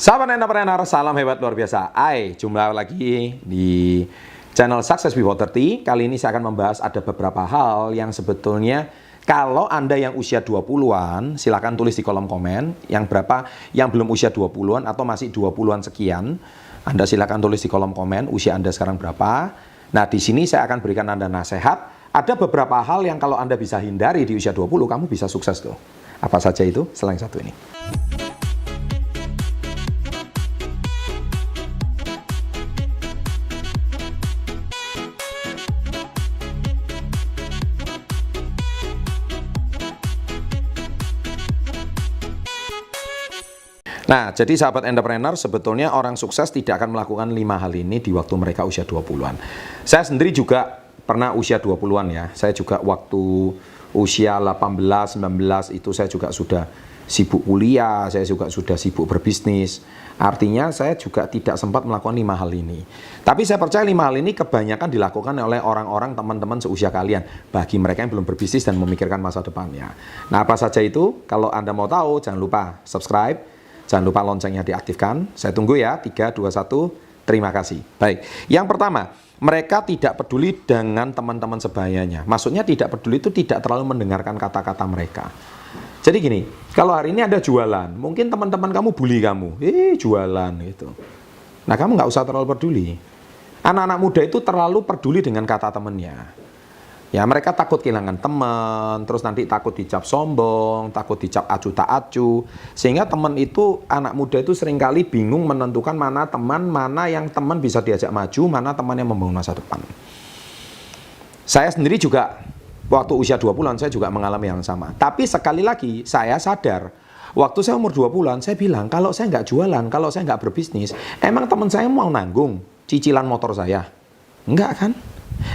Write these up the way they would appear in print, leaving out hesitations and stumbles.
Sahabat entrepreneur, salam hebat luar biasa. Jumpa lagi di channel Success Before 30. Kali ini saya akan membahas ada beberapa hal yang sebetulnya kalau Anda yang usia 20-an, silakan tulis di kolom komen. Yang berapa yang belum usia 20-an atau masih 20-an sekian. Anda silakan tulis di kolom komen usia Anda sekarang berapa. Nah, di sini saya akan berikan Anda nasihat. Ada beberapa hal yang kalau Anda bisa hindari di usia 20, kamu bisa sukses tuh. Apa saja itu? Selain satu ini. Nah, jadi sahabat entrepreneur, sebetulnya orang sukses tidak akan melakukan 5 hal ini di waktu mereka usia 20-an. Saya sendiri juga pernah usia 20-an ya. Saya juga waktu usia 18, 19 itu saya juga sudah sibuk kuliah, saya juga sudah sibuk berbisnis. Artinya saya juga tidak sempat melakukan 5 hal ini. Tapi saya percaya 5 hal ini kebanyakan dilakukan oleh orang-orang teman-teman seusia kalian. Bagi mereka yang belum berbisnis dan memikirkan masa depannya. Nah, apa saja itu? Kalau Anda mau tahu, jangan lupa subscribe. Jangan lupa loncengnya diaktifkan. Saya tunggu ya. 3, 2, 1. Terima kasih. Baik. Yang pertama, mereka tidak peduli dengan teman-teman sebayanya. Maksudnya tidak peduli itu tidak terlalu mendengarkan kata-kata mereka. Jadi gini, kalau hari ini ada jualan, mungkin teman-teman kamu bully kamu. Jualan gitu. Nah, kamu nggak usah terlalu peduli. Anak-anak muda itu terlalu peduli dengan kata temannya. Ya, mereka takut kehilangan teman, terus nanti takut dicap sombong, takut dicap acu tak acu. Sehingga teman itu, anak muda itu seringkali bingung menentukan mana teman, mana yang teman bisa diajak maju, mana teman yang membangun masa depan. Saya sendiri juga, waktu usia 20-an, saya juga mengalami yang sama. Tapi sekali lagi, saya sadar, waktu saya umur 20-an, saya bilang, kalau saya nggak jualan, kalau saya nggak berbisnis, emang teman saya mau nanggung cicilan motor saya? Enggak kan?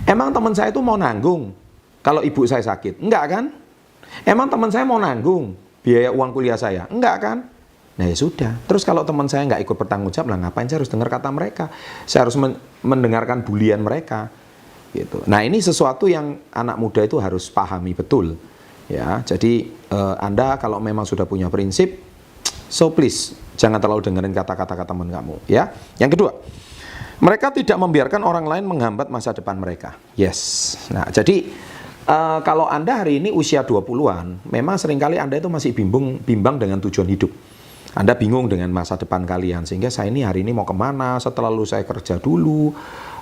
Emang teman saya itu mau nanggung kalau ibu saya sakit? Enggak kan? Emang teman saya mau nanggung biaya uang kuliah saya? Enggak kan? Nah ya sudah. Terus kalau teman saya nggak ikut bertanggung jawab, lah ngapain saya harus dengar kata mereka? Saya harus mendengarkan bulian mereka. Gitu. Nah, ini sesuatu yang anak muda itu harus pahami betul. Ya, jadi Anda kalau memang sudah punya prinsip, so please jangan terlalu dengerin kata-kata teman kamu. Ya. Yang kedua, mereka tidak membiarkan orang lain menghambat masa depan mereka. Yes. Nah, jadi kalau Anda hari ini usia 20-an, memang seringkali Anda itu masih bimbang dengan tujuan hidup. Anda bingung dengan masa depan kalian. Sehingga saya ini hari ini mau kemana, setelah lulus saya kerja dulu,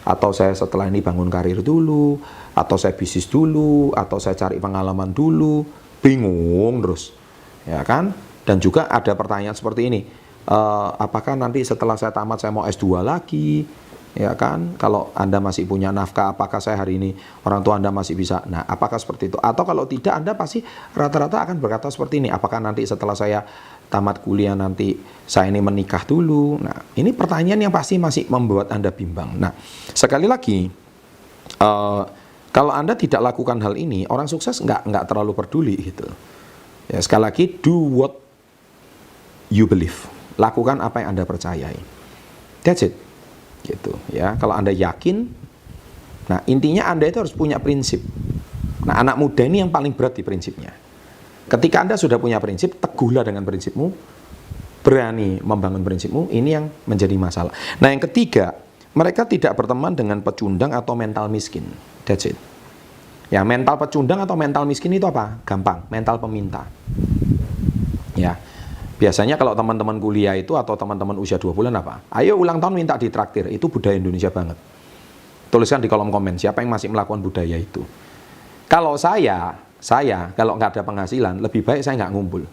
atau saya setelah ini bangun karir dulu, atau saya bisnis dulu, atau saya cari pengalaman dulu. Bingung terus. Ya kan? Dan juga ada pertanyaan seperti ini. Apakah nanti setelah saya tamat saya mau S2 lagi? Ya kan, kalau Anda masih punya nafkah, apakah saya hari ini orang tua Anda masih bisa? Nah, apakah seperti itu? Atau kalau tidak, Anda pasti rata-rata akan berkata seperti ini. Apakah nanti setelah saya tamat kuliah nanti saya ini menikah dulu? Nah, ini pertanyaan yang pasti masih membuat Anda bimbang. Nah, sekali lagi, kalau Anda tidak lakukan hal ini, orang sukses nggak terlalu peduli gitu. Ya, sekali lagi, do what you believe. Lakukan apa yang Anda percayai. That's it. Gitu ya. Kalau Anda yakin, nah intinya Anda itu harus punya prinsip. Nah, anak muda ini yang paling berat di prinsipnya. Ketika Anda sudah punya prinsip, teguhlah dengan prinsipmu, berani membangun prinsipmu, ini yang menjadi masalah. Nah, yang ketiga, mereka tidak berteman dengan pecundang atau mental miskin. That's it. Ya, mental pecundang atau mental miskin itu apa? Gampang, mental peminta. Ya. Biasanya kalau teman-teman kuliah itu atau teman-teman usia 2 bulan apa? Ayo ulang tahun minta ditraktir. Itu budaya Indonesia banget. Tuliskan di kolom komen siapa yang masih melakukan budaya itu. Kalau saya kalau nggak ada penghasilan, lebih baik saya nggak ngumpul.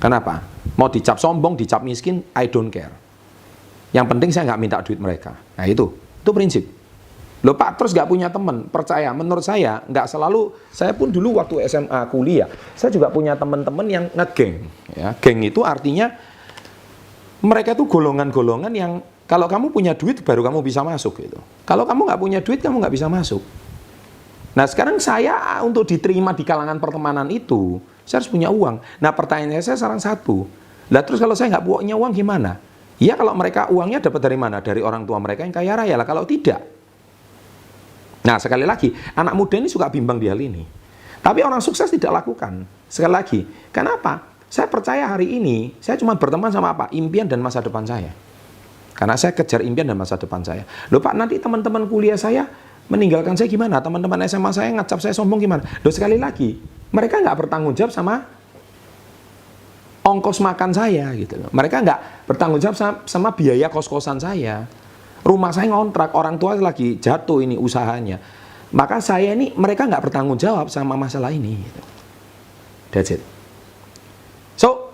Kenapa? Mau dicap sombong, dicap miskin, I don't care. Yang penting saya nggak minta duit mereka. Nah itu prinsip. Loh Pak, terus nggak punya teman? Percaya, menurut saya nggak selalu. Saya pun dulu waktu SMA kuliah, saya juga punya teman-teman yang ngegeng. Ya, geng itu artinya mereka tuh golongan-golongan yang kalau kamu punya duit baru kamu bisa masuk gitu. Kalau kamu nggak punya duit kamu nggak bisa masuk. Nah sekarang saya untuk diterima di kalangan pertemanan itu, saya harus punya uang. Nah pertanyaannya saya sekarang satu. Lah terus kalau saya nggak punya uang gimana? Ya kalau mereka uangnya dapat dari mana? Dari orang tua mereka yang kaya raya lah. Kalau tidak. Nah, sekali lagi, anak muda ini suka bimbang di hal ini. Tapi orang sukses tidak lakukan. Sekali lagi, kenapa? Saya percaya hari ini, saya cuma berteman sama apa? Impian dan masa depan saya. Karena saya kejar impian dan masa depan saya. Loh Pak, nanti teman-teman kuliah saya meninggalkan saya gimana? Teman-teman SMA saya ngecap saya sombong gimana? Loh sekali lagi, mereka nggak bertanggung jawab sama ongkos makan saya gitu loh. Mereka nggak bertanggung jawab sama biaya kos-kosan saya. Rumah saya ngontrak, orang tua lagi jatuh ini usahanya. Maka saya ini, mereka nggak bertanggung jawab sama masalah ini. Gitu. That's it. So,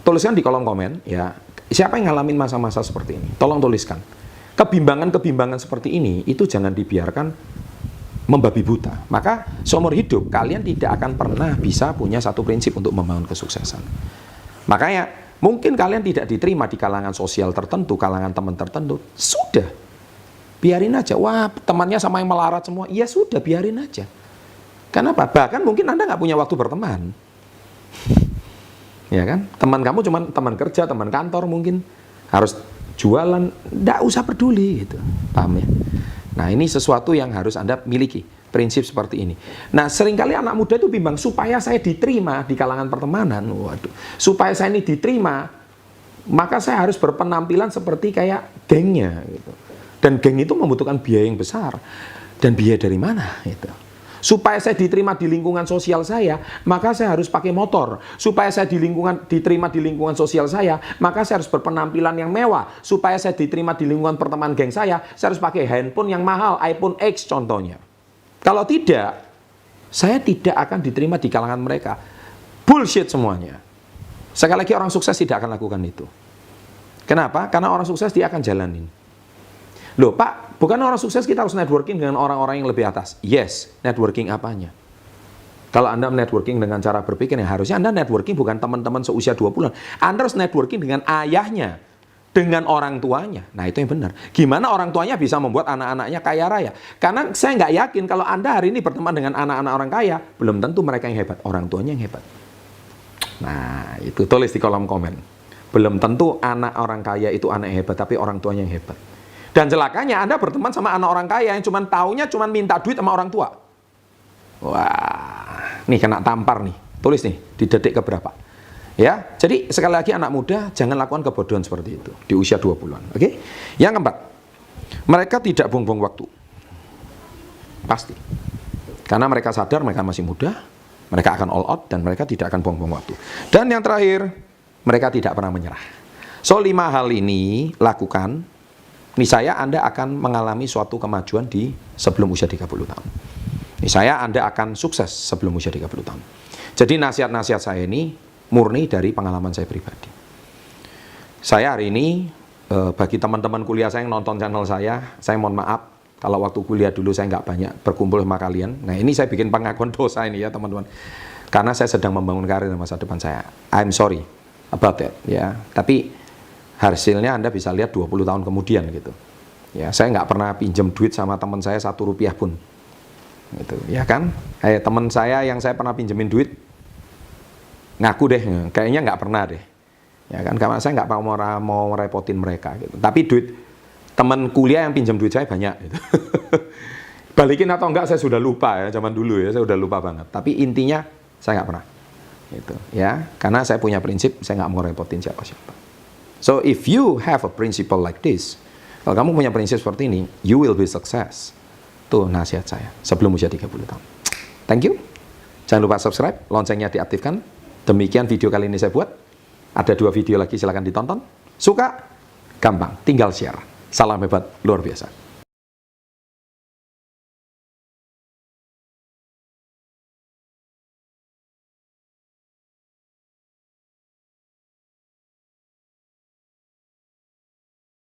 tuliskan di kolom komen ya, siapa yang ngalamin masa-masa seperti ini? Tolong tuliskan. Kebimbangan-kebimbangan seperti ini, itu jangan dibiarkan membabi buta. Maka seumur hidup, kalian tidak akan pernah bisa punya satu prinsip untuk membangun kesuksesan. Makanya, mungkin kalian tidak diterima di kalangan sosial tertentu, kalangan teman tertentu. Sudah. Biarin aja. Wah, temannya sama yang melarat semua. Ya sudah, biarin aja. Kenapa? Bahkan mungkin Anda nggak punya waktu berteman. Ya kan? Teman kamu cuma teman kerja, teman kantor mungkin. Harus jualan, nggak usah peduli gitu. Paham ya? Nah, ini sesuatu yang harus Anda miliki, prinsip seperti ini. Nah, seringkali anak muda itu bimbang, supaya saya diterima di kalangan pertemanan, waduh, supaya saya ini diterima, maka saya harus berpenampilan seperti kayak gengnya gitu. Dan geng itu membutuhkan biaya yang besar. Dan biaya dari mana gitu. Supaya saya diterima di lingkungan sosial saya, maka saya harus pakai motor. Supaya saya diterima di lingkungan sosial saya, maka saya harus berpenampilan yang mewah. Supaya saya diterima di lingkungan pertemanan geng saya harus pakai handphone yang mahal, iPhone X contohnya. Kalau tidak, saya tidak akan diterima di kalangan mereka. Bullshit semuanya. Sekali lagi, orang sukses tidak akan lakukan itu. Kenapa? Karena orang sukses dia akan jalanin. Loh Pak, bukan orang sukses kita harus networking dengan orang-orang yang lebih atas. Yes, networking apanya? Kalau Anda networking dengan cara berpikir, yang harusnya Anda networking bukan teman-teman seusia 20-an. Anda harus networking dengan ayahnya, dengan orang tuanya. Nah itu yang benar. Gimana orang tuanya bisa membuat anak-anaknya kaya raya? Karena saya nggak yakin kalau Anda hari ini berteman dengan anak-anak orang kaya, belum tentu mereka yang hebat, orang tuanya yang hebat. Nah itu tulis di kolom komen. Belum tentu anak orang kaya itu anak yang hebat, tapi orang tuanya yang hebat. Dan celakanya Anda berteman sama anak orang kaya yang taunya cuma minta duit sama orang tua. Wah, nih kena tampar nih. Tulis nih, di detik keberapa. Ya, jadi sekali lagi anak muda jangan lakukan kebodohan seperti itu di usia 20-an. Oke? Yang keempat, mereka tidak buang-buang waktu. Pasti. Karena mereka sadar mereka masih muda, mereka akan all out dan mereka tidak akan buang-buang waktu. Dan yang terakhir, mereka tidak pernah menyerah. So, 5 hal ini lakukan. Niscaya Anda akan mengalami suatu kemajuan di sebelum usia 30 tahun. Niscaya Anda akan sukses sebelum usia 30 tahun. Jadi nasihat-nasihat saya ini murni dari pengalaman saya pribadi. Saya hari ini, bagi teman-teman kuliah saya yang nonton channel saya mohon maaf, kalau waktu kuliah dulu saya nggak banyak berkumpul sama kalian. Nah ini saya bikin pengakuan dosa ini ya teman-teman. Karena saya sedang membangun karir dan masa depan saya. I'm sorry about that. Ya. Tapi hasilnya Anda bisa lihat 20 tahun kemudian gitu. Ya, saya nggak pernah pinjam duit sama teman saya 1 rupiah pun. Gitu, ya kan? Teman saya yang saya pernah pinjemin duit ngaku deh, kayaknya nggak pernah deh. Ya kan? Karena saya nggak mau merepotin mereka gitu. Tapi duit teman kuliah yang pinjam duit saya banyak gitu. Balikin atau enggak saya sudah lupa ya, zaman dulu ya, saya udah lupa banget. Tapi intinya saya nggak pernah. Gitu, ya. Karena saya punya prinsip, saya nggak mau repotin siapa-siapa. So if you have a principle like this, kalau kamu punya prinsip seperti ini, you will be success. Tuh nasihat saya sebelum usia 30 tahun. Thank you. Jangan lupa subscribe, loncengnya diaktifkan. Demikian video kali ini saya buat. Ada 2 video lagi, silahkan ditonton. Suka? Gampang, tinggal share. Salam hebat, luar biasa.